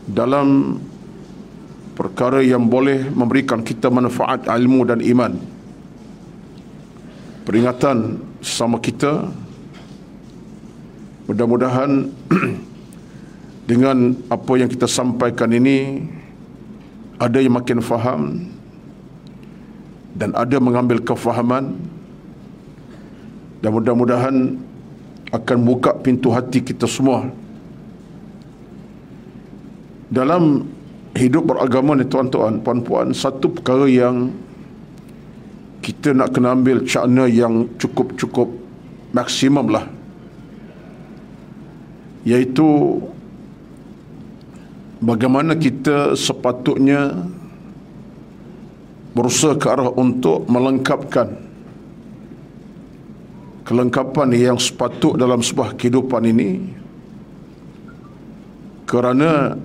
dalam perkara yang boleh memberikan kita manfaat ilmu dan iman. Peringatan sama kita, mudah-mudahan dengan apa yang kita sampaikan ini ada yang makin faham dan ada mengambil kefahaman, dan mudah-mudahan akan buka pintu hati kita semua dalam hidup beragama ni, tuan-tuan, puan-puan. Satu perkara yang kita nak kena ambil cakna yang cukup maksimum lah, iaitu bagaimana kita sepatutnya berusaha ke arah untuk melengkapkan kelengkapan yang sepatut dalam sebuah kehidupan ini, kerana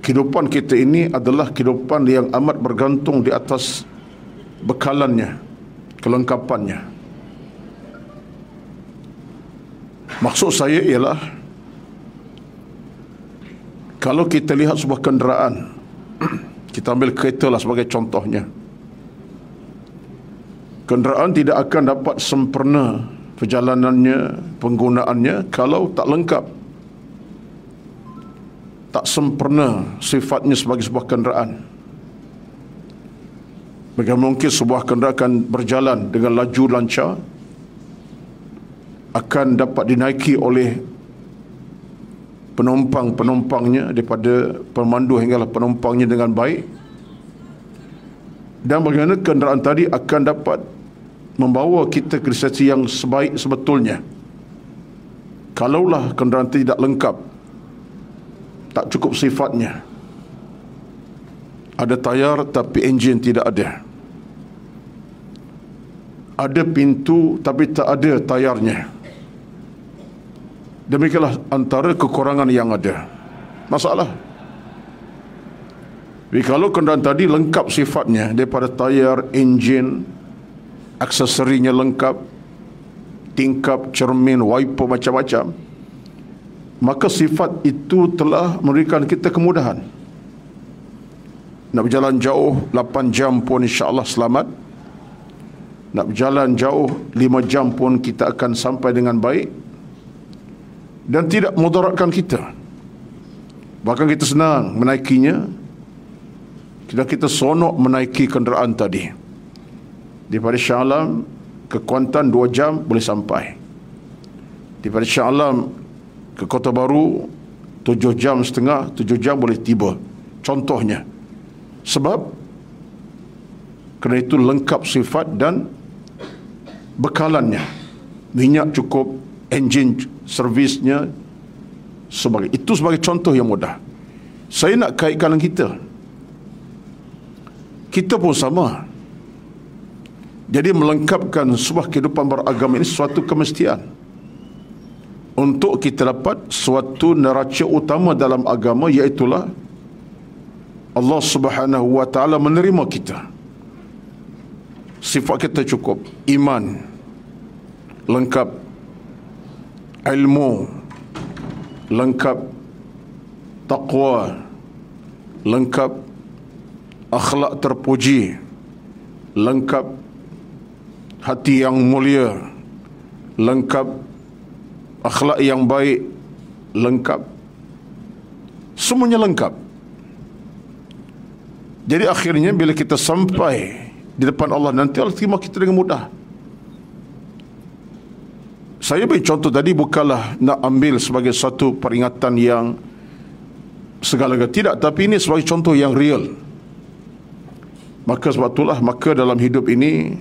kehidupan kita ini adalah kehidupan yang amat bergantung di atas bekalannya, kelengkapannya. Maksud saya ialah, kalau kita lihat sebuah kenderaan, kita ambil kereta lah sebagai contohnya. Kenderaan tidak akan dapat sempurna perjalanannya, penggunaannya kalau tak lengkap, tak sempurna sifatnya sebagai sebuah kenderaan. Bagaimana mungkin sebuah kenderaan akan berjalan dengan laju lancar, akan dapat dinaiki oleh penumpangnya, daripada pemandu hinggalah penumpangnya dengan baik, dan bagaimana kenderaan tadi akan dapat membawa kita ke destinasi yang sebaik sebetulnya. Kalaulah kenderaan tidak lengkap, tak cukup sifatnya, ada tayar tapi enjin tidak ada, ada pintu tapi tak ada tayarnya, demikianlah antara kekurangan yang ada. Masalah. Jadi kalau kenderaan tadi lengkap sifatnya, daripada tayar, enjin, aksesorinya lengkap, tingkap, cermin, wiper, macam-macam, maka sifat itu telah memberikan kita kemudahan. Nak berjalan jauh 8 jam pun insya-Allah selamat. Nak berjalan jauh 5 jam pun kita akan sampai dengan baik dan tidak mudaratkan kita. Bahkan kita senang menaikinya, kita sonok menaiki kenderaan tadi. Daripada Shah Alam ke Kuantan 2 jam boleh sampai. Daripada Shah Alam ke Kota Baru 7 jam setengah, 7 jam boleh tiba, contohnya. Sebab kerana itu lengkap sifat dan bekalannya, minyak cukup, enjin servisnya, itu sebagai contoh yang mudah. Saya nak kaitkan dengan kita pun sama. Jadi melengkapkan sebuah kehidupan beragama ini suatu kemestian untuk kita dapat suatu neraca utama dalam agama, iaitulah Allah Subhanahu wa ta'ala menerima kita. Sifat kita cukup, iman lengkap, ilmu lengkap, taqwa lengkap, akhlak terpuji lengkap, hati yang mulia lengkap, akhlak yang baik lengkap, semuanya lengkap. Jadi akhirnya bila kita sampai di depan Allah nanti, Allah terima kita dengan mudah. Saya beri contoh tadi bukanlah nak ambil sebagai satu peringatan yang segala-galanya, tidak, tapi ini sebagai contoh yang real. Maka sebab itulah, maka dalam hidup ini,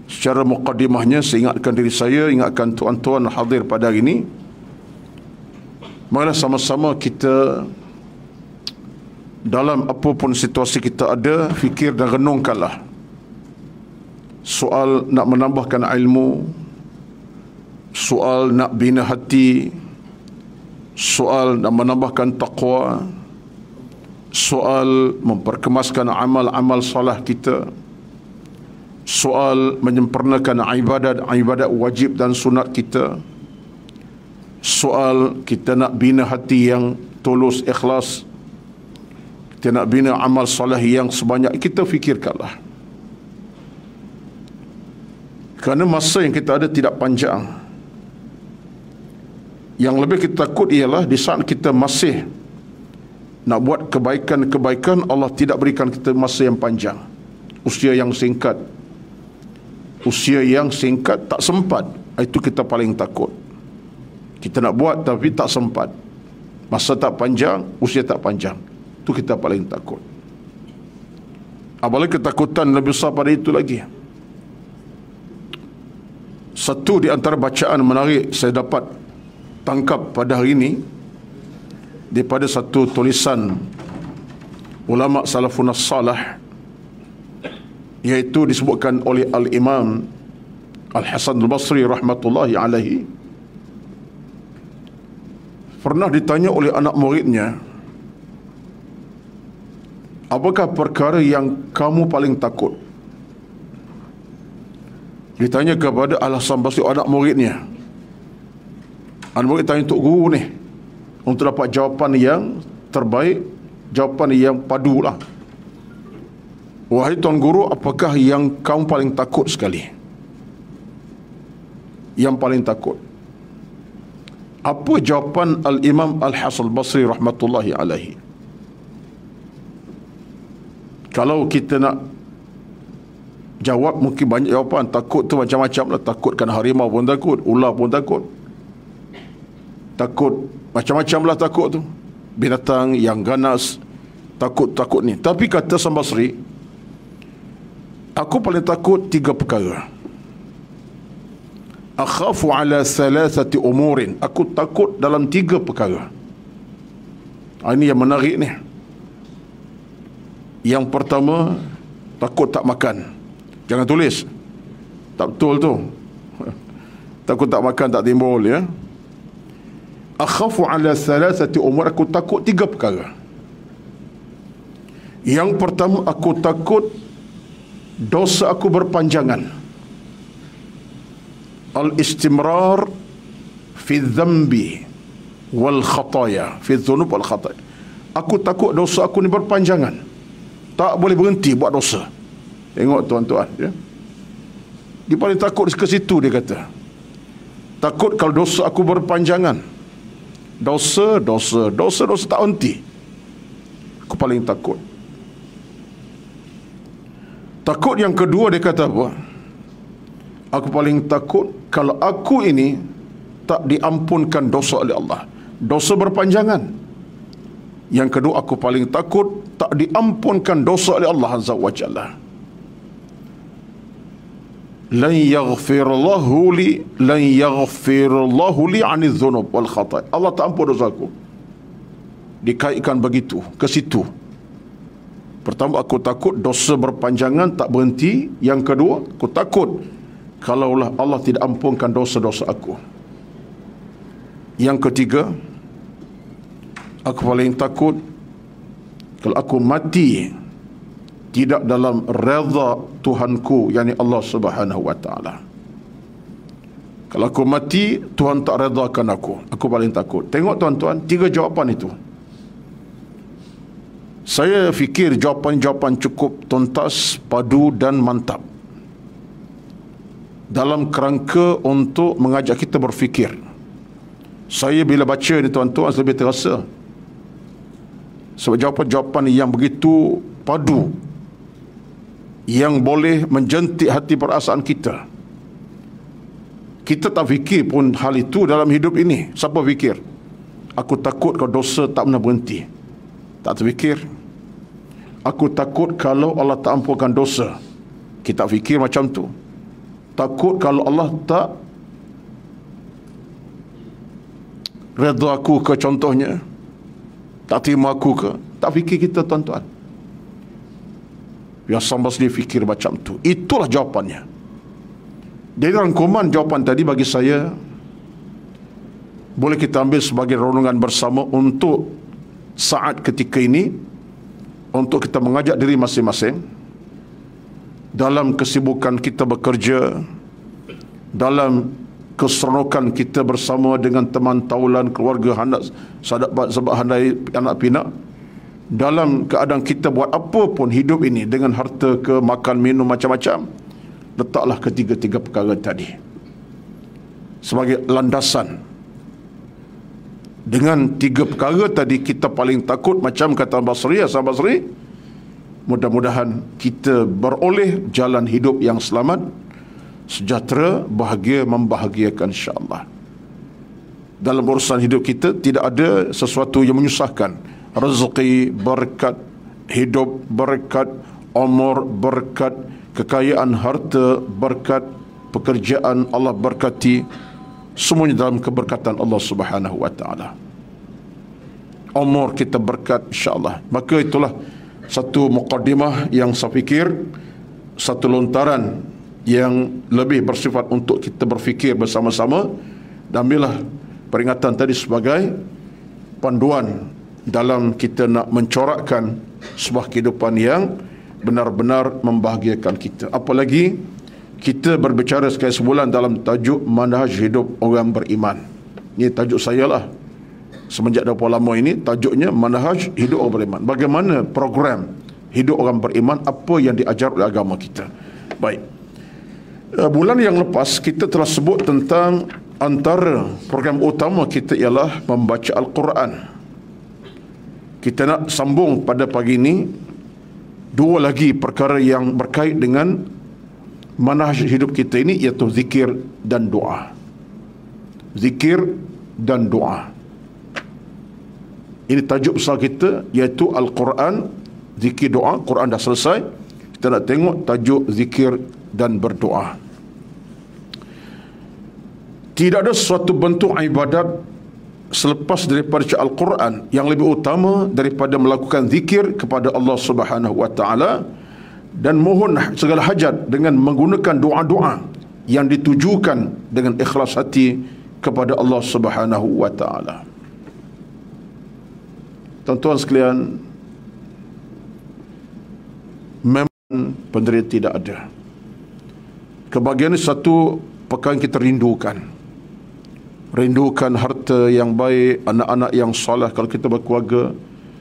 secara muqaddimahnya saya ingatkan diri saya, ingatkan tuan-tuan hadir pada hari ini, marilah sama-sama kita dalam apapun situasi kita ada, fikir dan renungkanlah soal nak menambahkan ilmu, soal nak bina hati, soal nak menambahkan taqwa, soal memperkemaskan amal-amal salah kita, soal menyempurnakan ibadat wajib dan sunat kita, soal kita nak bina hati yang tulus, ikhlas, kita nak bina amal soleh yang sebanyak, kita fikirkanlah. Kerana masa yang kita ada tidak panjang. Yang lebih kita takut ialah di saat kita masih nak buat kebaikan-kebaikan, Allah tidak berikan kita masa yang panjang, usia yang singkat. Usia yang singkat, tak sempat. Itu kita paling takut. Kita nak buat tapi tak sempat. Masa tak panjang, usia tak panjang. Itu kita paling takut. Apalagi ketakutan lebih besar pada itu lagi. Satu di antara bacaan menarik saya dapat tangkap pada hari ini daripada satu tulisan ulama salafun as-salih, iaitu disebutkan oleh Al-Imam Al-Hasan Al-Basri rahmatullahi alaihi. Pernah ditanya oleh anak muridnya, apakah perkara yang kamu paling takut? Ditanya kepada Al-Hasan Al-Basri, anak muridnya. Anak murid tanya untuk guru ni, untuk dapat jawapan yang terbaik, jawapan yang padulah. Wahai tuan guru, apakah yang kamu paling takut sekali? Yang paling takut. Apa jawapan Al-Imam Al-Hasan Al-Basri rahmatullahi alaihi? Kalau kita nak jawab, mungkin banyak jawapan. Takut tu macam-macam lah. Takutkan harimau pun takut, ular pun takut. Takut macam-macam lah takut tu. Binatang yang ganas, takut-takut ni. Tapi kata Hasan Basri, aku paling takut 3 perkara. Akhafu ala thalathati umurin. Aku takut dalam 3 perkara. Ini yang menarik ni. Yang pertama, takut tak makan. Jangan tulis, tak betul tu. Takut tak makan tak timbul, ya. Akhafu ala thalathati umur. Aku takut 3 perkara. Yang pertama, aku takut dosa aku berpanjangan. Al-istimrar fi dhanbi wal khataya, fi dhunub wal khataya. Aku takut dosa aku ni berpanjangan, tak boleh berhenti buat dosa. Tengok tuan-tuan, ya. Dia paling takut ke situ, dia kata. Takut kalau dosa aku berpanjangan. Dosa tak henti. Aku paling takut. Takut yang kedua, dia kata apa? Aku paling takut kalau aku ini tak diampunkan dosa oleh Allah. Dosa berpanjangan. Yang kedua, aku paling takut tak diampunkan dosa oleh Allah Azza wa Jalla. Lan yaghfirullahu li 'ani dzunub wal khata'. Allah tak ampun dosaku. Dikaitkan begitu ke situ. Pertama, aku takut dosa berpanjangan tak berhenti. Yang kedua, aku takut kalaulah Allah tidak ampunkan dosa-dosa aku. Yang ketiga, aku paling takut kalau aku mati tidak dalam redha Tuhanku, yakni Allah Subhanahu wa taala. Kalau aku mati, Tuhan tak redakan aku paling takut. Tengok tuan-tuan, 3 jawapan itu. Saya fikir jawapan-jawapan cukup tuntas, padu dan mantap, dalam kerangka untuk mengajak kita berfikir. Saya bila baca ni tuan-tuan, lebih terasa sebab jawapan-jawapan yang begitu padu, yang boleh menjentik hati perasaan kita. Kita tak fikir pun hal itu dalam hidup ini. Siapa fikir? Aku takut kalau dosa tak pernah berhenti. Tak terfikir. Aku takut kalau Allah tak ampunkan dosa. Kita fikir macam tu. Takut kalau Allah tak redha aku ke, contohnya tak terima aku ke. Tak fikir kita tuan-tuan. Yang Hasan Basri fikir macam tu. Itulah jawapannya. Dari rangkuman jawapan tadi, bagi saya boleh kita ambil sebagai renungan bersama untuk saat ketika ini, untuk kita mengajak diri masing-masing dalam kesibukan kita bekerja, dalam keseronokan kita bersama dengan teman taulan, keluarga, anak sahabat, sebab handai anak pinak. Dalam keadaan kita buat apa pun hidup ini, dengan harta ke, makan, minum, macam-macam, letaklah ketiga-tiga perkara tadi sebagai landasan. Dengan tiga perkara tadi kita paling takut, macam kata Basri, Hasan Basri, mudah-mudahan kita beroleh jalan hidup yang selamat, sejahtera, bahagia, membahagiakan, insya-Allah. Dalam urusan hidup kita tidak ada sesuatu yang menyusahkan. Rezeki berkat, hidup berkat, umur berkat, kekayaan harta berkat, pekerjaan Allah berkati, semuanya dalam keberkatan Allah Subhanahu wa taala. Umur kita berkat, insya-Allah. Maka itulah satu muqaddimah yang saya fikir, satu lontaran yang lebih bersifat untuk kita berfikir bersama-sama, dan ambillah peringatan tadi sebagai panduan dalam kita nak mencorakkan sebuah kehidupan yang benar-benar membahagiakan kita. Apalagi kita berbicara sekali sebulan dalam tajuk manhaj hidup orang beriman. Ini tajuk saya lah. Semenjak dah lama ini tajuknya manhaj hidup orang beriman. Bagaimana program hidup orang beriman, apa yang diajar oleh agama kita. Baik. Bulan yang lepas kita telah sebut tentang antara program utama kita ialah membaca Al-Quran. Kita nak sambung pada pagi ini dua lagi perkara yang berkait dengan manhaj hidup kita ini, iaitu zikir dan doa. Zikir dan doa. Ini tajuk besar kita, iaitu Al-Quran, zikir, doa. Quran dah selesai, kita nak tengok tajuk zikir dan berdoa. Tidak ada suatu bentuk ibadat selepas daripada Al-Quran yang lebih utama daripada melakukan zikir kepada Allah Subhanahu wa taala dan mohon segala hajat dengan menggunakan doa-doa yang ditujukan dengan ikhlas hati kepada Allah Subhanahu wa taala. Tuan-tuan sekalian, memang penderitaan tidak ada. Kebahagiaan ini satu perkara yang kita rindukan. Rindukan harta yang baik, anak-anak yang soleh kalau kita berkeluarga,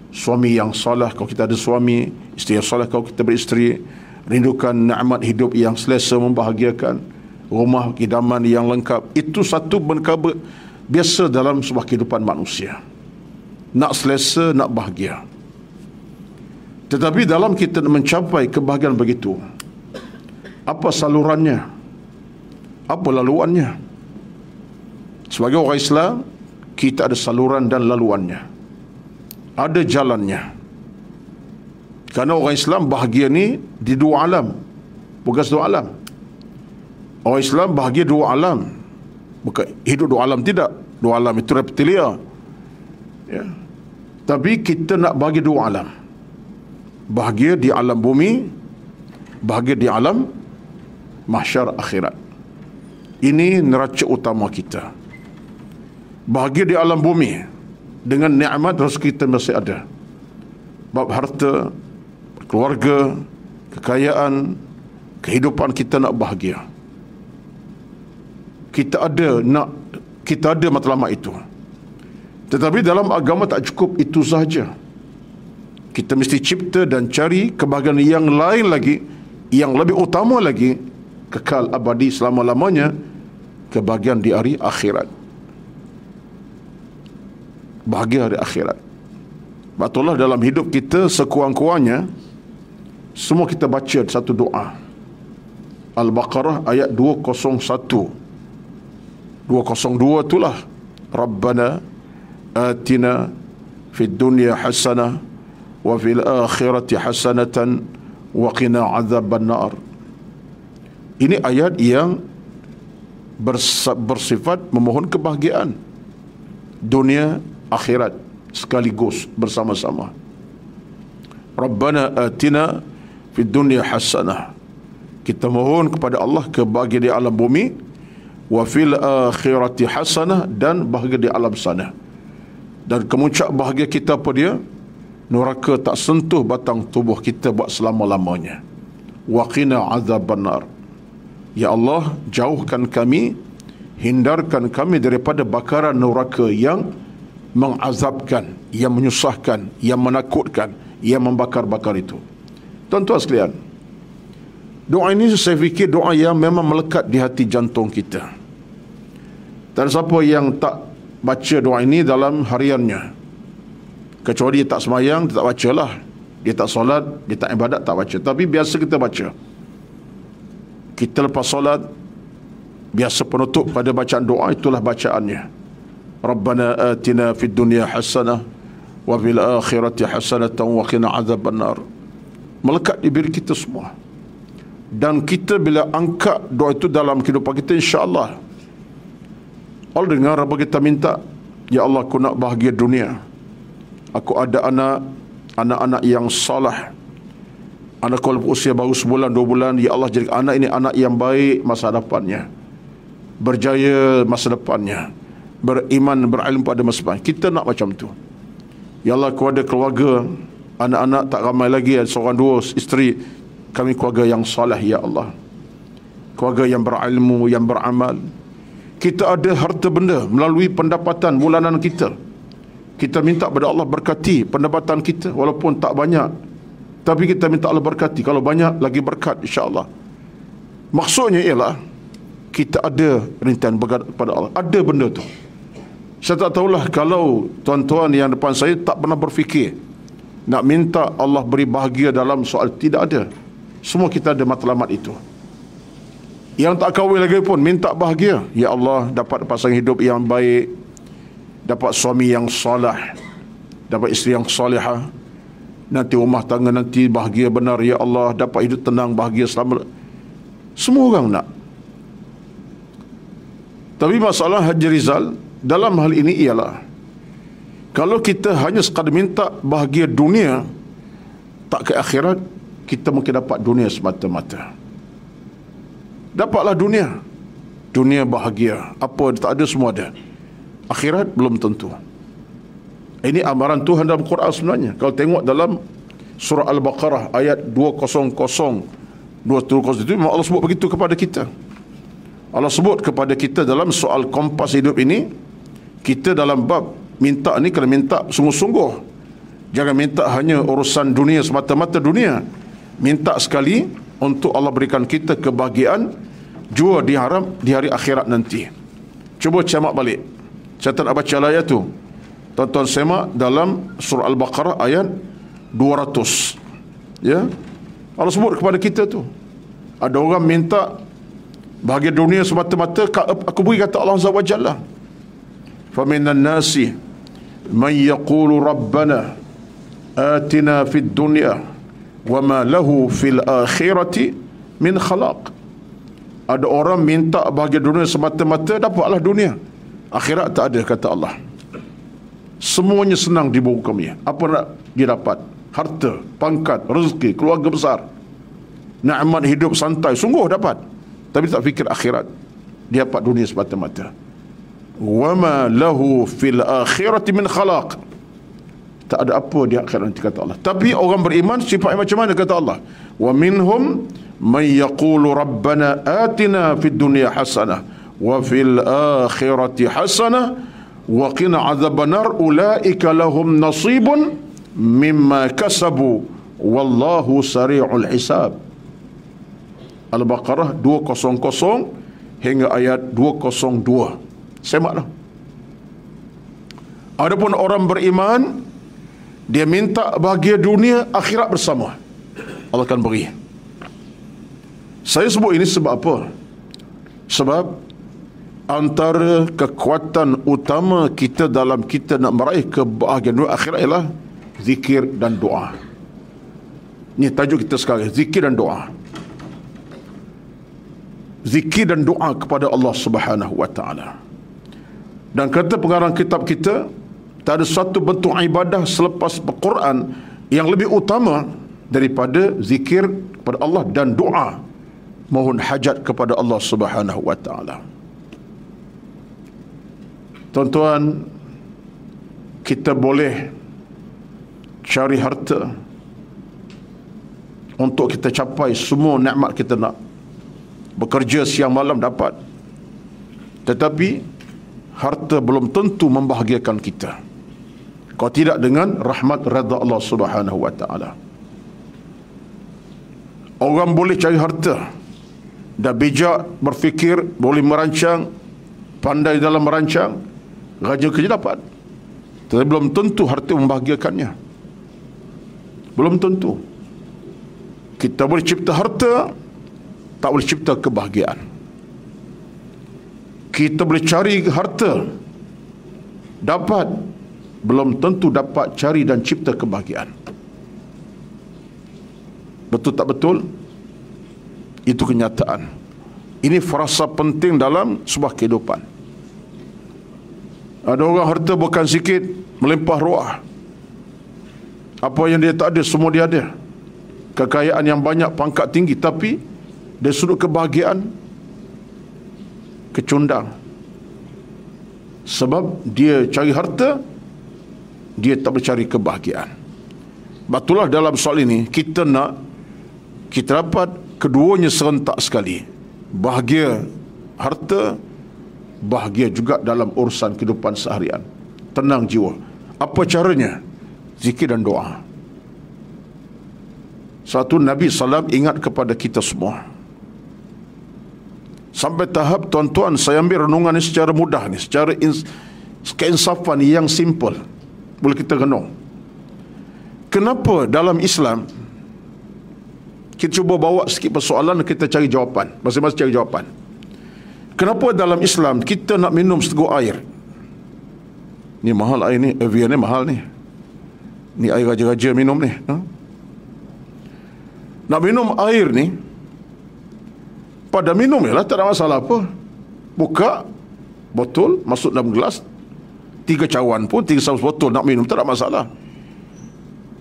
suami yang soleh kalau kita ada suami, isteri yang soleh kalau kita beristeri. Rindukan nikmat hidup yang selesa, membahagiakan, rumah idaman yang lengkap. Itu satu perkara biasa dalam sebuah kehidupan manusia. Nak selesa, nak bahagia. Tetapi dalam kita mencapai kebahagiaan begitu, apa salurannya? Apa laluannya? Sebagai orang Islam, kita ada saluran dan laluannya. Ada jalannya. Karena orang Islam bahagia ni di dua alam. Bukan dua alam. Orang Islam bahagia dua alam. Bukan hidup dua alam, tidak. Dua alam itu reptilia. Ya. Tapi kita nak bahagia dua alam. Bahagia di alam bumi, bahagia di alam mahsyar akhirat. Ini neraca utama kita. Bahagia di alam bumi dengan nikmat rezeki kita masih ada. Bab harta, keluarga, kekayaan, kehidupan kita nak bahagia. Kita ada matlamat itu. Tetapi dalam agama tak cukup itu sahaja. Kita mesti cipta dan cari kebahagiaan yang lain lagi, yang lebih utama lagi, kekal abadi selama-lamanya, kebahagiaan di hari akhirat. Bahagia hari akhirat. Betullah dalam hidup kita sekurang-kurangnya semua kita baca satu doa. Al-Baqarah ayat 201. 202 itulah Rabbana atina fid dunya hasanah wa fil akhirati hasanatan wa qina adzaban nar. Ini ayat yang bersifat memohon kebahagiaan dunia akhirat sekaligus bersama-sama. Rabbana atina fid dunya hasanah. Kita mohon kepada Allah kebahagiaan di alam bumi, wa fil akhirati hasanah, dan bahagia di alam sana. Dan kemuncak bahagia kita apa dia? Neraka tak sentuh batang tubuh kita buat selama-lamanya. Wa qina azaban nar. Ya Allah, jauhkan kami hindarkan kami daripada bakaran neraka yang mengazabkan, yang menyusahkan, yang menakutkan, yang membakar-bakar itu. Tuan-tuan sekalian, doa ini saya fikir doa yang memang melekat di hati jantung kita. Dan siapa yang tak baca doa ini dalam hariannya, kecuali dia tak semayang, dia tak bacalah. Dia tak solat, dia tak ibadat, tak baca. Tapi biasa kita baca. Kita lepas solat, biasa penutup pada bacaan doa, itulah bacaannya. Rabbana atina fid dunya hasanah wa fil akhirati hasanatan wa qina azabannar. Melekat di diri kita semua. Dan kita bila angkat doa itu dalam kehidupan kita, insya-Allah Allah dengar apa kita minta. Ya Allah, aku nak bahagia dunia. Aku ada anak-anak yang salah. Anak kalau usia baru sebulan, 2 bulan, ya Allah jadi anak ini anak yang baik masa depannya, berjaya masa depannya, beriman, berilmu pada masa depan. Kita nak macam tu. Ya Allah, aku ada keluarga, anak-anak tak ramai lagi, seorang 2 isteri. Kami keluarga yang saleh, ya Allah, keluarga yang berilmu, yang beramal. Kita ada harta benda melalui pendapatan bulanan kita. Kita minta pada Allah berkati pendapatan kita, walaupun tak banyak, tapi kita minta Allah berkati. Kalau banyak lagi berkat, insya-Allah. Maksudnya ialah kita ada rintihan berkat pada Allah. Ada benda tu. Saya tak tahulah kalau tuan-tuan yang depan saya tak pernah berfikir nak minta Allah beri bahagia dalam soal, tidak ada. Semua kita ada matlamat itu. Yang tak kahwin lagi pun minta bahagia. Ya Allah, dapat pasangan hidup yang baik, dapat suami yang soleh, dapat isteri yang solehah, nanti rumah tangga nanti bahagia benar. Ya Allah, dapat hidup tenang, bahagia selama. Semua orang nak. Tapi masalah Haji Rizal dalam hal ini ialah, kalau kita hanya sekadar minta bahagia dunia, tak ke akhirat, kita mungkin dapat dunia semata-mata. Dapatlah dunia, dunia bahagia, apa tak ada semua ada. Akhirat belum tentu. Ini amaran Tuhan dalam Quran sebenarnya. Kalau tengok dalam surah Al-Baqarah ayat 200, 200 itu memang Allah sebut begitu kepada kita. Allah sebut kepada kita dalam soal kompas hidup ini, kita dalam bab minta ni kena minta sungguh-sungguh. Jangan minta hanya urusan dunia semata-mata dunia. Minta sekali untuk Allah berikan kita kebahagiaan jua diharap di hari akhirat nanti. Cuba camak balik. Saya tak nak baca ayat tu. Tuan-tuan semak dalam surah Al-Baqarah ayat 200. Ya. Allah sebut kepada kita tu. Ada orang minta bahagia dunia semata-mata, aku beri, kata Allah Azza wa Jalla. Fa minan nasi man yaqulu rabbana atina fid dunya wa ma lahu fil akhirati min khalaq. Ada orang minta bahagia dunia semata-mata, dapatlah dunia. Akhirat tak ada, kata Allah. Semuanya senang di buku kami. Apa nak dia dapat? Harta, pangkat, rezeki, keluarga besar, nikmat hidup santai, sungguh dapat. Tapi tak fikir akhirat. Dia dapat dunia semata-mata. Wa ma lahu fil akhirati min khalaq. Tak ada apa di akhirat nanti, kata Allah. Tapi orang beriman sifatnya macam mana, kata Allah? Wa minhum man yaqulu rabbana atina fid dunya hasanah wa fil akhirati hasanah wa qina adzabannar ulaika lahum nasibun mimma kasabu wallahu sari'ul hisab. Al-Baqarah 200 hingga ayat 202. Semaklah. Adapun orang beriman, dia minta bahagia dunia, akhirat bersama, Allah akan beri. Saya sebut ini sebab apa? Sebab antara kekuatan utama kita dalam kita nak meraih kebahagiaan dunia akhirat ialah zikir dan doa. Ini tajuk kita sekarang, zikir dan doa. Zikir dan doa kepada Allah Subhanahu wa taala. Dan kata pengarang kitab kita, tak ada satu bentuk ibadah selepas Al-Quran yang lebih utama daripada zikir kepada Allah dan doa, mohon hajat kepada Allah Subhanahu wa taala. Tuan-tuan, kita boleh cari harta untuk kita capai semua nikmat kita nak. Bekerja siang malam dapat. Tetapi harta belum tentu membahagiakan kita, kalau tidak dengan rahmat redha Allah Subhanahu wa taala. Orang boleh cari harta, dah bijak berfikir, boleh merancang, pandai dalam merancang, raja kerja dapat. Tetapi belum tentu harta membahagiakannya. Belum tentu. Kita boleh cipta harta, tak boleh cipta kebahagiaan. Kita boleh cari harta, dapat, belum tentu dapat cari dan cipta kebahagiaan. Betul tak betul? Itu kenyataan. Ini frasa penting dalam sebuah kehidupan. Ada orang harta bukan sikit, melimpah ruah. Apa yang dia tak ada, semua dia ada. Kekayaan yang banyak, pangkat tinggi, tapi dari sudut kebahagiaan, kecundang. Sebab dia cari harta, dia tak boleh cari kebahagiaan. Betullah dalam soal ini, kita dapat keduanya serentak sekali. Bahagia harta, bahagia juga dalam urusan kehidupan seharian. Tenang jiwa. Apa caranya? Zikir dan doa. Satu, Nabi SAW ingat kepada kita semua. Sampai tahap, tuan-tuan, saya ambil renungan ini secara mudah ni, secara keinsafan yang simple. Boleh kita renung. Kenapa dalam Islam, kita cuba bawa sikit persoalan, kita cari jawapan. Masing-masing cari jawapan. Kenapa dalam Islam kita nak minum seteguk air? Ni mahal air ni, Evian ni mahal ni. Ni air raja-raja minum ni. Nak minum air ni, pada minum je lah, tak ada masalah apa. Buka botol, masuk dalam gelas, 3 cawan pun, 3 saus botol nak minum, tak ada masalah.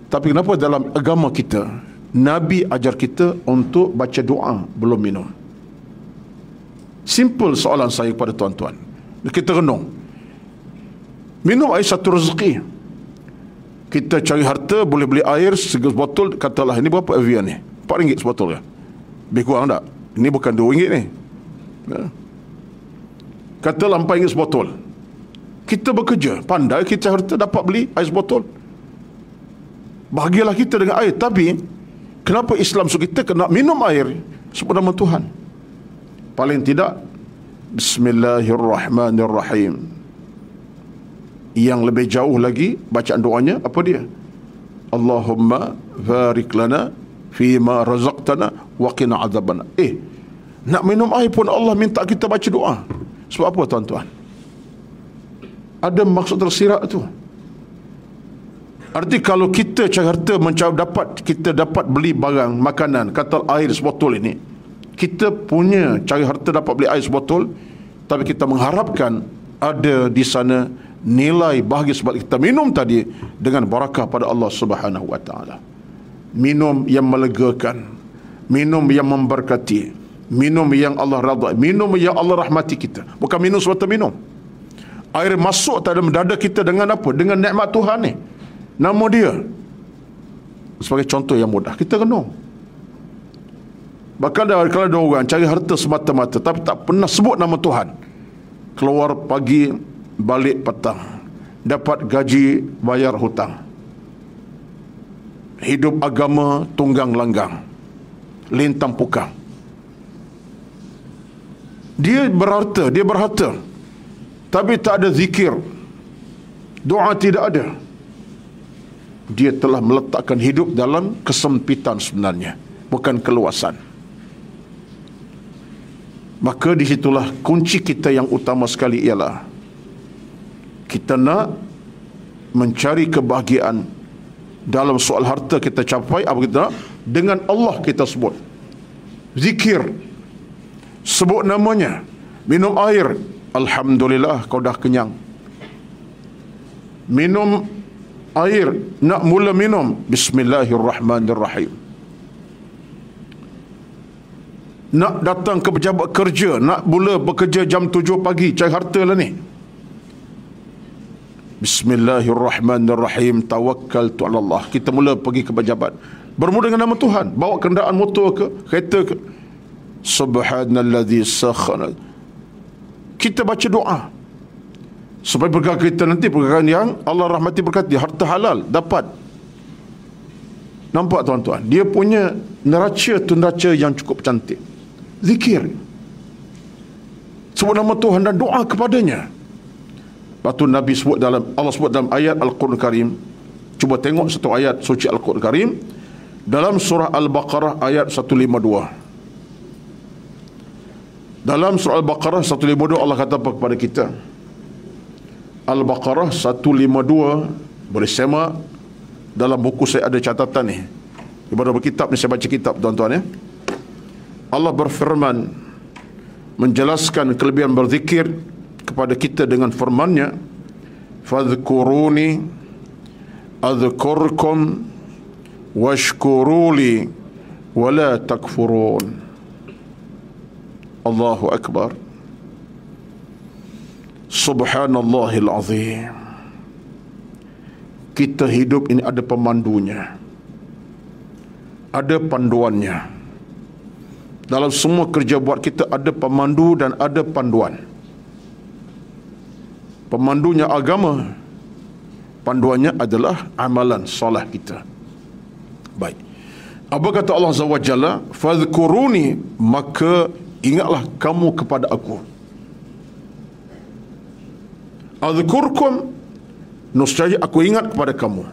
Tapi kenapa dalam agama kita, Nabi ajar kita untuk baca doa belum minum? Simple soalan saya kepada tuan-tuan. Kita renung. Minum air satu rezeki. Kita cari harta, boleh beli air segelas botol, katalah ini berapa Evian ni? RM4 sebotol ke? Lebih kurang tak? Ini bukan RM2 ni. Katalah RM4 sebotol. Kita bekerja, pandai, kita harta dapat beli air sebotol. Bahagialah kita dengan air. Tapi kenapa Islam suruh kita kena minum air sebut nama Tuhan? Paling tidak Bismillahirrahmanirrahim. Yang lebih jauh lagi bacaan doanya apa dia? Allahumma barik lana fima razaqtana wa qina azabana. Nak minum air pun Allah minta kita baca doa. Sebab apa tuan-tuan? Ada maksud tersirat tu. Arti kalau kita cari harta kita dapat beli barang makanan, kata air sebotol ini, kita punya cari harta dapat beli air sebotol, tapi kita mengharapkan ada di sana nilai bahagia sebab kita minum tadi dengan barakah pada Allah Subhanahu wa taala. Minum yang melegakan, minum yang memberkati, minum yang Allah radha, minum yang Allah rahmati kita. Bukan minum semata minum. Air masuk dalam dada kita dengan apa? Dengan nikmat Tuhan ni. Nama dia. Sebagai contoh yang mudah, kita renung. Bahkan kalau ada orang cari harta semata-mata tapi tak pernah sebut nama Tuhan, keluar pagi, balik petang, dapat gaji, bayar hutang, hidup agama tunggang langgang, lintang pukang. Dia berharta, tapi tak ada zikir, doa tidak ada. Dia telah meletakkan hidup dalam kesempitan sebenarnya, bukan keluasan. Maka disitulah kunci kita yang utama sekali, ialah kita nak mencari kebahagiaan. Dalam soal harta kita capai apa kita nak? Dengan Allah kita sebut, zikir, sebut namanya, minum air, alhamdulillah kau dah kenyang. Minum air, nak mula minum, Bismillahirrahmanirrahim. Nak datang ke pejabat kerja, nak mula bekerja jam 7 pagi, cari harta lah ni, Bismillahirrahmanirrahim, tawakkaltu ala Allah. Kita mula pergi ke pejabat, bermula dengan nama Tuhan, bawa kenderaan motor ke, kereta ke, Subhanalladzi sakhkhara. kita baca doa supaya perkara kita nanti perkara yang Allah rahmati berkati, harta halal dapat. Nampak tuan-tuan, dia punya neraca tu neraca yang cukup cantik. Zikir, sebut nama Tuhan dan doa kepadanya. Lepas tu Nabi sebut dalam, Allah sebut dalam ayat Al-Quran Karim. Cuba tengok satu ayat suci Al-Quran Karim dalam surah Al-Baqarah ayat 152. Dalam surah Al-Baqarah 152 Allah kata apa kepada kita? Al-Baqarah 152, boleh semak dalam buku saya ada catatan ni. Daripada berkitab ni saya baca kitab tuan-tuan ya. Allah berfirman menjelaskan kelebihan berzikir kepada kita dengan firman-Nya, fadhkuruni adhkurkum washkuruli wala takfurun. Allahu Akbar. Subhanallahil azim. Kita hidup ini ada pemandunya, ada panduannya. Dalam semua kerja buat kita ada pemandu dan ada panduan. Pemandunya agama, panduannya adalah amalan solat kita. Baik. Apa kata Allah Azza wa Jalla? Fadhkuruni, maka ingatlah kamu kepada aku. Adhkurkum, nescaya aku ingat kepada kamu.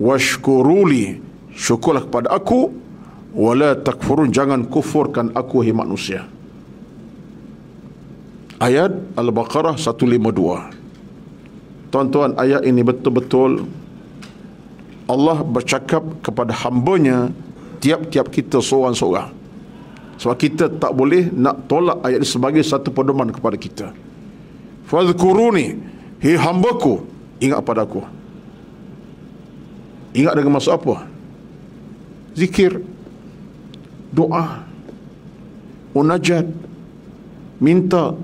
Washkuruli, syukurlah kepada aku. Wala takfurun, jangan kufurkan aku hai manusia. Ayat Al-Baqarah 152. Tuan-tuan, ayat ini betul-betul Allah bercakap kepada hamba-Nya, tiap-tiap kita seorang-seorang. Sebab kita tak boleh nak tolak ayat ini sebagai satu pedoman kepada kita. Fadhkuruni, hi hambaku, ingat pada aku. Ingat dengan maksud apa? Zikir, doa, munajat, minta,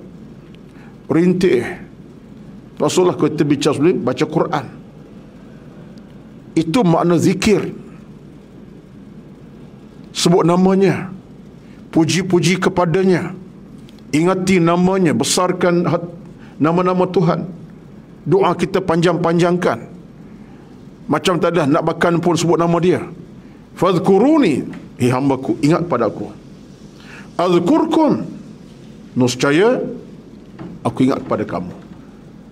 rintih. Rasulullah kita bicara sebelum baca Quran. Itu makna zikir. Sebut namanya, puji-puji kepadanya, ingati namanya, besarkan nama-nama Tuhan. Doa kita panjang-panjangkan. Macam tadi nak makan pun sebut nama dia. Fadhkuruni, hi hambaku, ingat pada aku. Adhkurkum, nescaya aku ingat kepada kamu.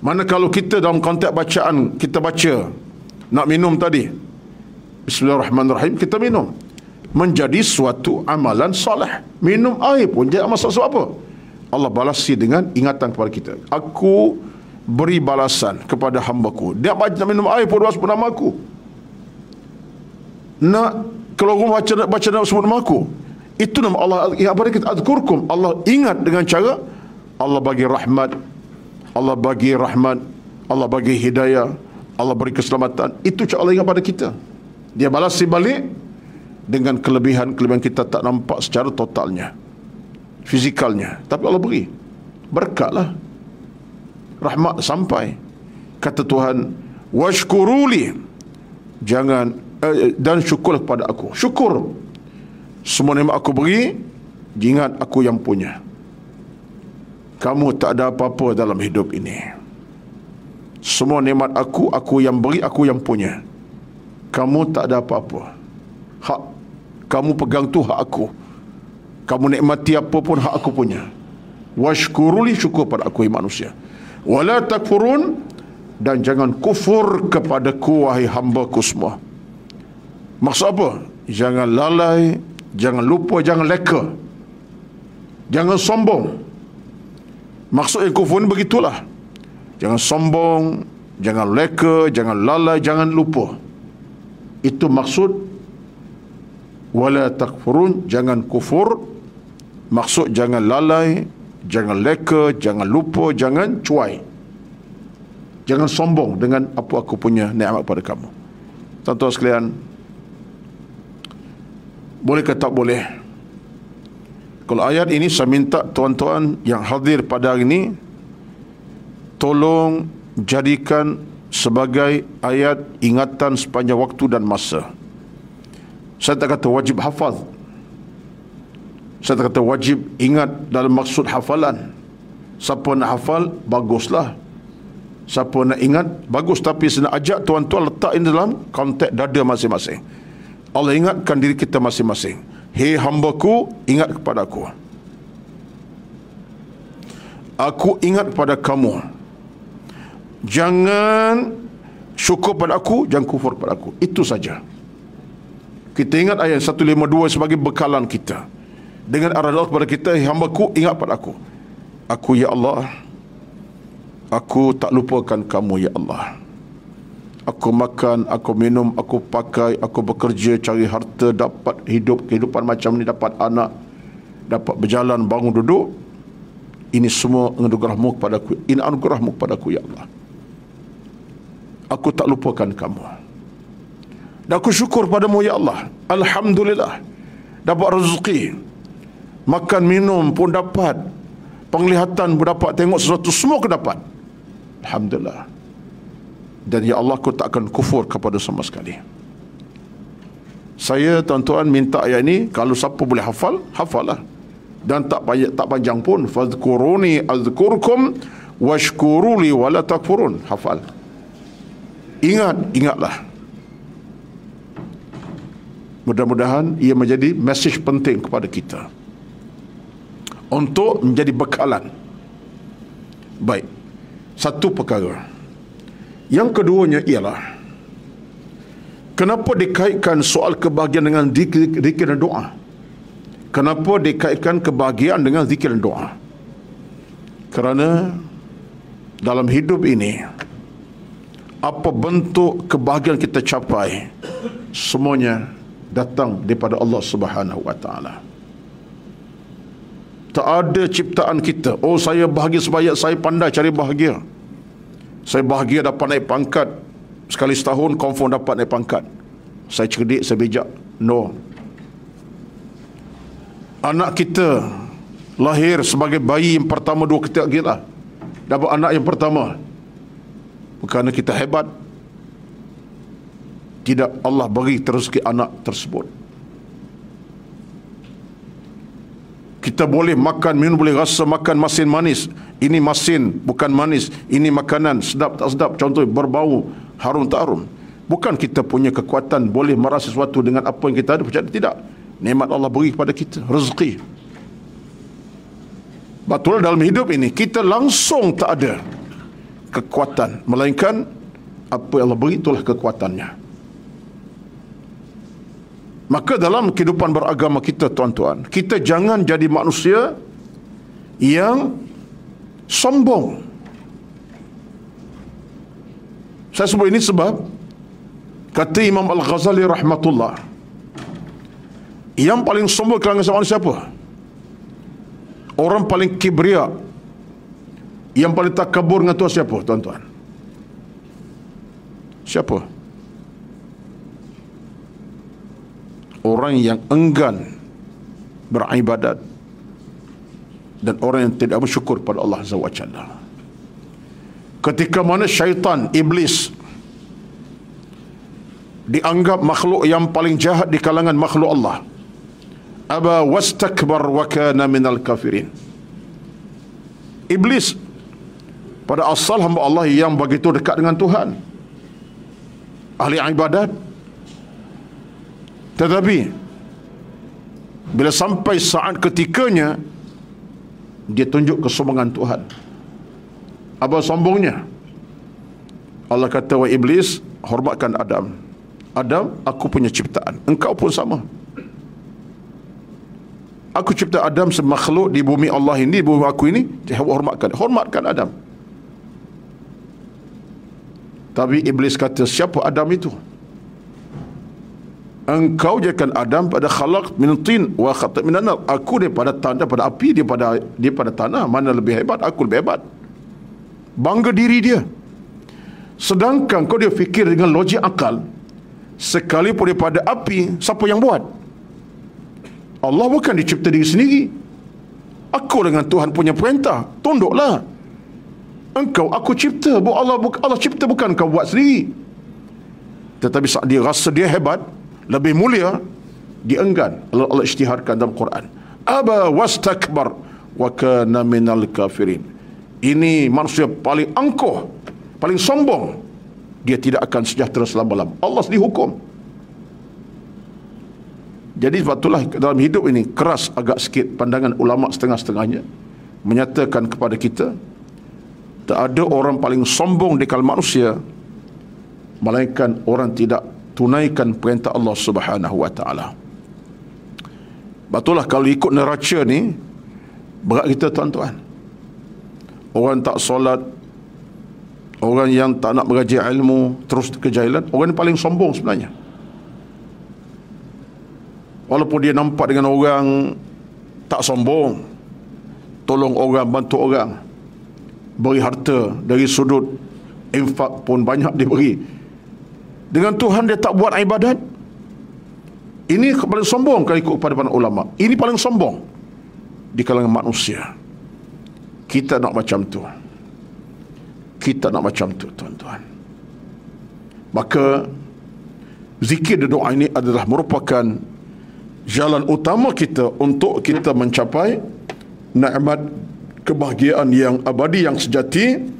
Mana kalau kita dalam konteks bacaan, kita baca nak minum tadi, Bismillahirrahmanirrahim, kita minum, menjadi suatu amalan soleh. Minum air pun jadi amal soleh. Sebab apa? Allah balasi dengan ingatan kepada kita. Aku beri balasan kepada hambaku. Dia baca minum air pun sebut nama aku. Nak kalau orang baca nak sebut nama aku, itu nama Allah. Apa kita adhkurkum, Allah ingat dengan cara Allah bagi rahmat, Allah bagi rahmat, Allah bagi hidayah, Allah beri keselamatan. Itu cara Allah ingat pada kita. Dia balas balik dengan kelebihan-kelebihan kita tak nampak secara totalnya, fizikalnya, tapi Allah beri berkatlah, rahmat sampai. Kata Tuhan, washkuruli, jangan dan syukurlah kepada aku. Syukur semua nikmat aku beri, ingat aku yang punya. Kamu tak ada apa-apa dalam hidup ini. Semua nikmat aku, aku yang beri, aku yang punya. Kamu tak ada apa-apa. Hak kamu pegang tu hak aku. Kamu nikmati apa pun hak aku punya. Washkuruli, syukur pada aku manusia. Wala takfurun, dan jangan kufur kepadaku wahai hamba-Ku semua. Maksud apa? Jangan lalai, jangan lupa, jangan leka, jangan sombong. Maksud yang kufur ni begitulah. Jangan sombong, jangan leka, jangan lalai, jangan lupa. Itu maksud wala takfurun, jangan kufur. Maksud jangan lalai, jangan leka, jangan lupa, jangan cuai, jangan sombong dengan apa aku punya nikmat pada kamu. Tuan-tuan sekalian, boleh ke tak boleh? Kalau ayat ini saya minta tuan-tuan yang hadir pada hari ini, tolong jadikan sebagai ayat ingatan sepanjang waktu dan masa. Saya tak kata wajib hafaz, saya tak kata wajib ingat dalam maksud hafalan. Siapa nak hafal, baguslah. Siapa nak ingat, bagus. Tapi saya nak ajak tuan-tuan letak ini dalam konteks dada masing-masing. Allah ingatkan diri kita masing-masing. Hei hambaku, ingat kepada aku. Aku ingat kepada kamu. Jangan syukur pada aku, jangan kufur pada aku. Itu saja. Kita ingat ayat 152 sebagai bekalan kita. Dengan arahan Allah kepada kita, hei hambaku, ingat pada aku. Aku, ya Allah, aku tak lupakan kamu, ya Allah. Aku makan, aku minum, aku pakai, aku bekerja, cari harta, dapat hidup, kehidupan macam ni, dapat anak, dapat berjalan, bangun, duduk. Ini semua anugerahmu kepada aku. Ini anugerahmu kepada aku, ya Allah. Aku tak lupakan kamu. Dan aku syukur padamu, ya Allah. Alhamdulillah. Dapat rezeki. Makan, minum pun dapat. Penglihatan pun dapat. Tengok sesuatu, semua aku dapat. Alhamdulillah. Dan ya Allah, aku tak akan kufur kepada sama sekali. Saya, tuan-tuan, minta ayat ini. Kalau siapa boleh hafal, hafallah. Dan tak panjang pun. Fadhkuruni azkurkum washkuruli wala takfurun. Hafal. Ingatlah. Mudah-mudahan ia menjadi mesej penting kepada kita untuk menjadi bekalan. Baik. Satu perkara. Yang keduanya ialah, kenapa dikaitkan soal kebahagiaan dengan zikir dan doa? Kenapa dikaitkan kebahagiaan dengan zikir dan doa? Kerana dalam hidup ini, apa bentuk kebahagiaan kita capai, semuanya datang daripada Allah Subhanahu wa taala. Tak ada ciptaan kita, oh saya bahagia sebab saya pandai cari bahagia. Saya bahagia dapat naik pangkat. Sekali setahun confirm dapat naik pangkat. Saya cerdik, saya bijak. No. Anak kita lahir sebagai bayi yang pertama, dua ketiga gila. Dapat anak yang pertama. Bukan kita hebat. Tidak, Allah beri rezeki anak tersebut. Kita boleh makan, minum, boleh rasa makan masin manis. Ini masin, bukan manis. Ini makanan, sedap tak sedap. Contoh, berbau, harum tak harum. Bukan kita punya kekuatan boleh merasa sesuatu dengan apa yang kita ada. Tidak. Nikmat Allah beri kepada kita, rezeki. Betul, dalam hidup ini kita langsung tak ada kekuatan, melainkan apa yang Allah beri itulah kekuatannya. Maka dalam kehidupan beragama kita, tuan-tuan, kita jangan jadi manusia yang sombong. Saya sebut ini sebab kata Imam Al-Ghazali rahmatullah, yang paling sombong kalangan manusia siapa? Orang paling kibria, yang paling takabur dengan Tuhan siapa, tuan-tuan? Siapa? Orang yang enggan beribadat dan orang yang tidak bersyukur pada Allah Azza wa Jalla. Ketika mana syaitan, iblis, dianggap makhluk yang paling jahat di kalangan makhluk Allah, aba wastakbar wa kana minal kafirin. Iblis pada asal hamba Allah yang begitu dekat dengan Tuhan, ahli ibadat. Tetapi bila sampai saat ketikanya, dia tunjuk kesombongan Tuhan. Apa sombongnya? Allah kata, wahai iblis, hormatkan Adam. Adam, aku punya ciptaan, engkau pun sama. Aku cipta Adam semakhluk di bumi Allah ini, di bumi aku ini. Hormatkan Adam. Tapi iblis kata, siapa Adam itu? Engkau jadikan Adam pada khalaq min tin wa khatta min nar. Aku daripada tanah, daripada api, daripada tanah. Mana lebih hebat? Aku lebih hebat. Bangga diri dia. Sedangkan kau dia fikir dengan logik akal, sekalipun daripada api, siapa yang buat? Allah bukan dicipta diri sendiri. Aku dengan Tuhan punya perintah, tunduklah. Engkau aku cipta, Allah cipta, bukan kau buat sendiri. Tetapi saat dia rasa dia hebat, lebih mulia, dia enggan. Allah isytiharkan dalam Quran, aba wastakbar wa kana minal kafirin. ini manusia paling angkuh, paling sombong, dia tidak akan sejahtera selama-lamanya. Allah sendiri hukum. Jadi sebab itulah dalam hidup ini keras agak sikit pandangan ulama setengah-setengahnya, menyatakan kepada kita tak ada orang paling sombong di kalangan manusia melainkan orang tidak tunaikan perintah Allah Subhanahu wa taala. Betullah kalau ikut neraca ni berat kita tuan-tuan. Orang tak solat, orang yang tak nak mengaji ilmu, terus kejahilan, orang ni paling sombong sebenarnya. Walaupun dia nampak dengan orang tak sombong, tolong orang, bantu orang, beri harta dari sudut infak pun banyak dia beri. Dengan Tuhan dia tak buat ibadat. Ini paling sombong kalau ikut kepada para ulama. Ini paling sombong di kalangan manusia. Kita nak macam tu. Kita nak macam tu tuan-tuan. Maka zikir dan doa ini adalah merupakan jalan utama kita untuk kita mencapai nikmat kebahagiaan yang abadi, yang sejati.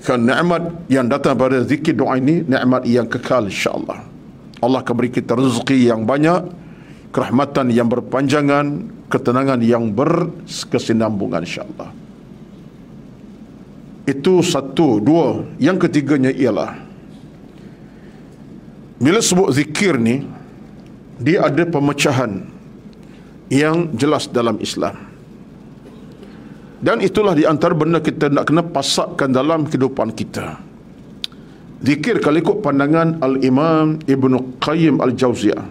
Kan nikmat yang datang pada zikir doa ini nikmat yang kekal insya-Allah. Allah akan beri kita rezeki yang banyak, kerahmatan yang berpanjangan, ketenangan yang berkesinambungan insya-Allah. Itu satu. Dua, yang ketiganya ialah bila sebut zikir ni, dia ada pemecahan yang jelas dalam Islam. Dan itulah di antara benda kita nak kena pasakkan dalam kehidupan kita. Zikir kalau ikut pandangan Al-Imam Ibn Qayyim Al-Jauziyah,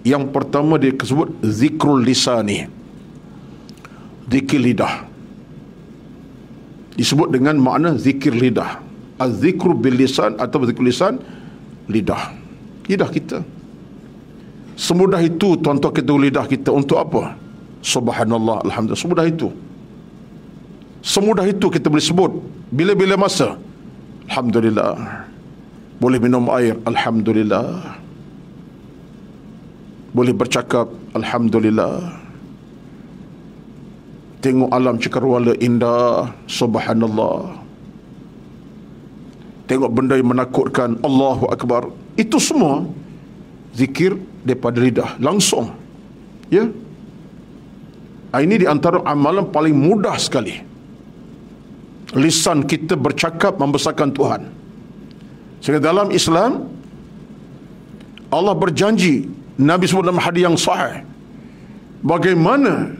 yang pertama dia disebut zikrul lisani, zikir lidah. Disebut dengan makna zikir lidah. Az-zikru bil lisan atau zikr lisan, lidah. Lidah kita. Semudah itu tuan-tuan kita lidah kita untuk apa? Subhanallah, alhamdulillah. Semudah itu. Semudah itu kita boleh sebut bila-bila masa. Alhamdulillah. Boleh minum air, alhamdulillah. Boleh bercakap, alhamdulillah. Tengok alam cakrawala indah, subhanallah. Tengok benda yang menakutkan, Allahu Akbar. Itu semua zikir daripada lidah langsung. Ya. Ini di antara amalan paling mudah sekali. Lisan kita bercakap membesarkan Tuhan. Sehingga dalam Islam Allah berjanji, Nabi sebut dalam hadis yang sahih, bagaimana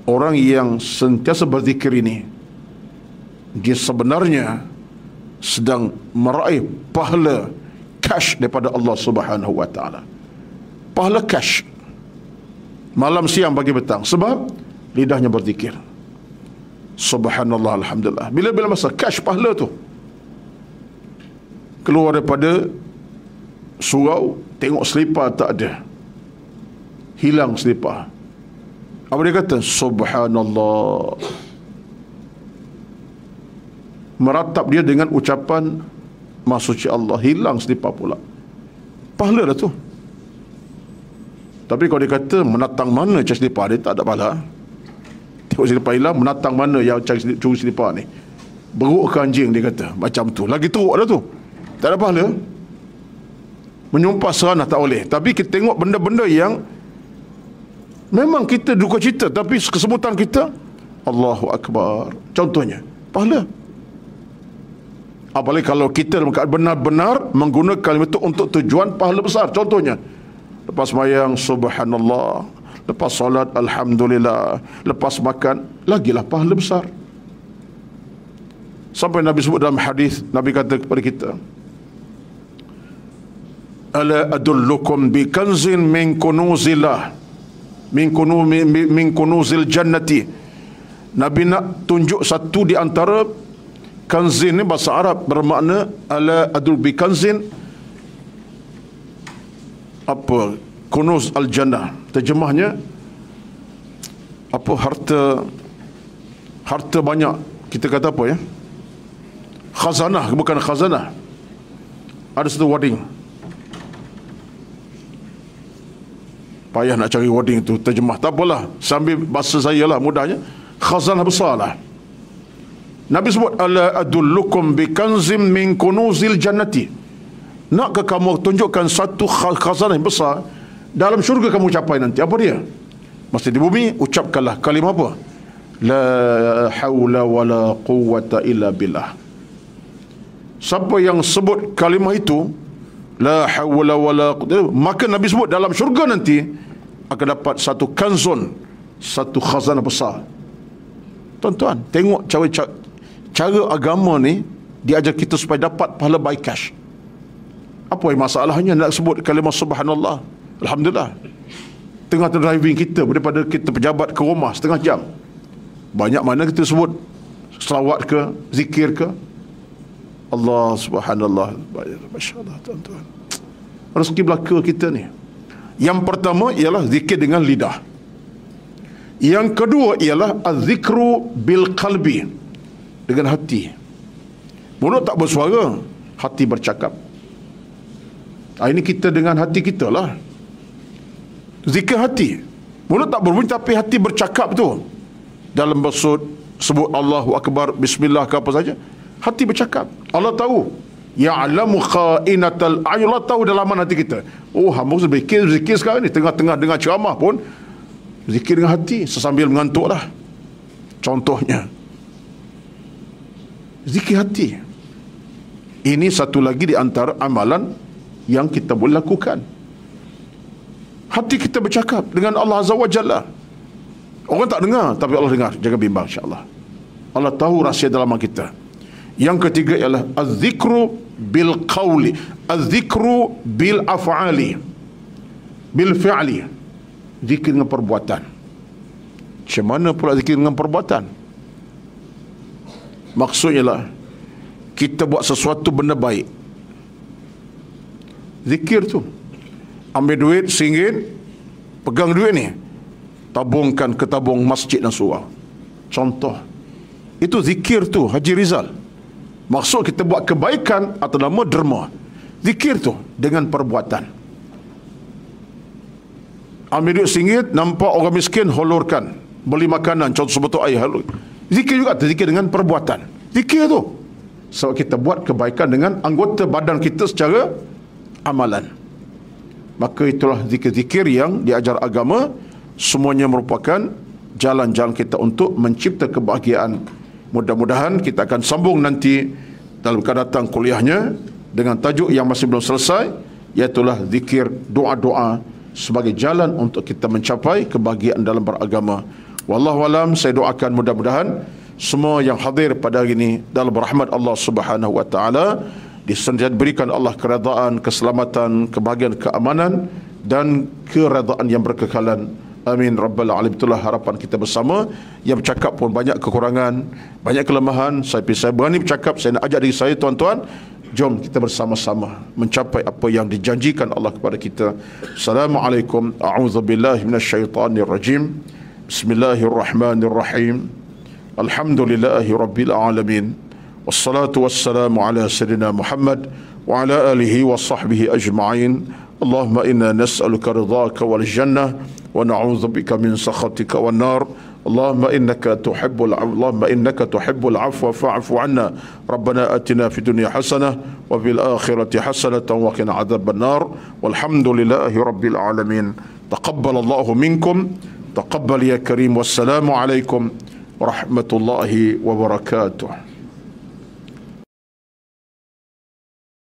orang yang sentiasa berzikir ini, dia sebenarnya sedang meraih pahala cash daripada Allah Subhanahu wa taala. Pahala cash. Malam, siang, pagi, petang. Sebab lidahnya berzikir. Subhanallah, alhamdulillah. Bila-bila masa cash pahala tu. Keluar daripada surau, tengok selipar tak ada. Hilang selipar. Apa dia kata? Subhanallah. Meratap dia dengan ucapan Maha Suci Allah. Hilang selipar pula. Pahala dah tu. Tapi kalau dia kata menatang mana cari selipar, dia tak ada pahala. Tengok selipar hilang, menatang mana yang curi selipar ni. Beruk ke anjing, dia kata. Macam tu. Lagi teruk dah tu. Tak ada pahala. Menyumpah seranah tak boleh. Tapi kita tengok benda-benda yang memang kita duka cita, tapi kesebutan kita Allahu Akbar. Contohnya, pahala. Apalagi kalau kita benar-benar menggunakan itu untuk tujuan pahala besar. Contohnya, lepas sembahyang subhanallah, lepas solat alhamdulillah, lepas makan lagilah pahala besar. Sampai Nabi sebut dalam hadis, Nabi kata kepada kita, ala adullukum bi kanzin min kunuzillah, min kunuzil jannati. Nabi nak tunjuk satu di antara kanzin ni, bahasa Arab bermakna ala adul bi kanzin, apa, kunuz al jannah, terjemahnya apa, harta banyak, kita kata apa ya, khazanah, bukan khazanah, ada satu wording, payah nak cari wording tu terjemah, tak apalah, sambil bahasa saya lah, mudahnya khazanah besar lah. Nabi sebut, ala adullukum bikanzim min kunuzil jannati. Nakkah kamu tunjukkan satu khazanah yang besar dalam syurga kamu capai nanti? Apa dia? Masa di bumi, ucapkanlah kalimah apa? La hawla wa la quwwata illa billah. Siapa yang sebut kalimah itu, la hawla wa la quwwata, maka Nabi sebut dalam syurga nanti akan dapat satu kanzun, satu khazanah besar. Tuan-tuan, tengok cara agama ni diajar kita supaya dapat pahala by cash. Apa yang masalahnya nak sebut kalimah subhanallah, alhamdulillah, tengah driving kita, daripada kita pejabat ke rumah setengah jam. Banyak mana kita sebut selawat ke, zikir ke. Allah subhanallah, masya-Allah tuan-tuan. Rezeki belaka kita ni. Yang pertama ialah zikir dengan lidah. Yang kedua ialah az-zikru bil qalbi, dengan hati. Mulut tak bersuara, hati bercakap. Ini kita dengan hati kita lah. Zikir hati. Mulut tak berbunyi tapi hati bercakap tu. Dalam bersud sebut Allahu Akbar, Bismillah ke apa saja, hati bercakap. Allah tahu. Ya'lamu kha'inatal a'yun. Allah tahu dalam mana hati kita. Oh, hamba zikir sekarang ni, tengah-tengah dengar ceramah pun zikir dengan hati, sesambil mengantuk lah. Contohnya zikir hati. Ini satu lagi di antara amalan yang kita boleh lakukan. Hati kita bercakap dengan Allah Azza wa Jalla. Orang tak dengar, tapi Allah dengar. Jangan bimbang, insyaAllah. Allah tahu rahsia dalam kita. Yang ketiga ialah az-zikru bil qawli, az-zikru bil af'ali, bil fi'li. Zikir dengan perbuatan. Macam mana pula zikir dengan perbuatan? Maksudnya lah, kita buat sesuatu benda baik. Zikir tu, ambil duit RM1, pegang duit ni, tabungkan ke tabung masjid dan surau. Contoh, itu zikir tu, Haji Rizal. Maksud kita buat kebaikan atau nama derma. Zikir tu dengan perbuatan. Ambil duit RM1, nampak orang miskin, hulurkan, beli makanan, contoh sebotol air, halur. Zikir juga, zikir dengan perbuatan. Zikir tu sebab kita buat kebaikan dengan anggota badan kita secara amalan. Maka itulah zikir-zikir yang diajar agama. Semuanya merupakan jalan-jalan kita untuk mencipta kebahagiaan. Mudah-mudahan kita akan sambung nanti dalam akan datang kuliahnya dengan tajuk yang masih belum selesai, iaitulah zikir, doa-doa sebagai jalan untuk kita mencapai kebahagiaan dalam beragama. Wallahu alam, saya doakan mudah-mudahan semua yang hadir pada hari ini dalam rahmat Allah Subhanahu wa taala diberikan Allah keredaan, keselamatan, kebahagiaan, keamanan dan keredaan yang berkekalan. Amin rabbal alamin. Itulah harapan kita bersama. Yang bercakap pun banyak kekurangan, banyak kelemahan. Saya berani bercakap, saya nak ajak diri saya, tuan-tuan, jom kita bersama-sama mencapai apa yang dijanjikan Allah kepada kita. Assalamualaikum. A'udzubillahi minasyaitanirrajim. Bismillahirrahmanirrahim. Alhamdulillahi rabbil alamin. Wassalatu wassalamu ala sayyidina Muhammad wa ala alihi wa sahbihi ajma'in. Allahumma inna nas'aluka ridhaka wal jannah wa na'udzubika min sakhatika wan nar. اللهم إنك تحب العفو فاعف عنا ربنا آتنا في الدنيا حسنة وفي الآخرة حسنة وقنا عذاب النار والحمد لله رب العالمين. تقبل الله منكم، تقبل يا كريم، والسلام عليكم ورحمة الله وبركاته.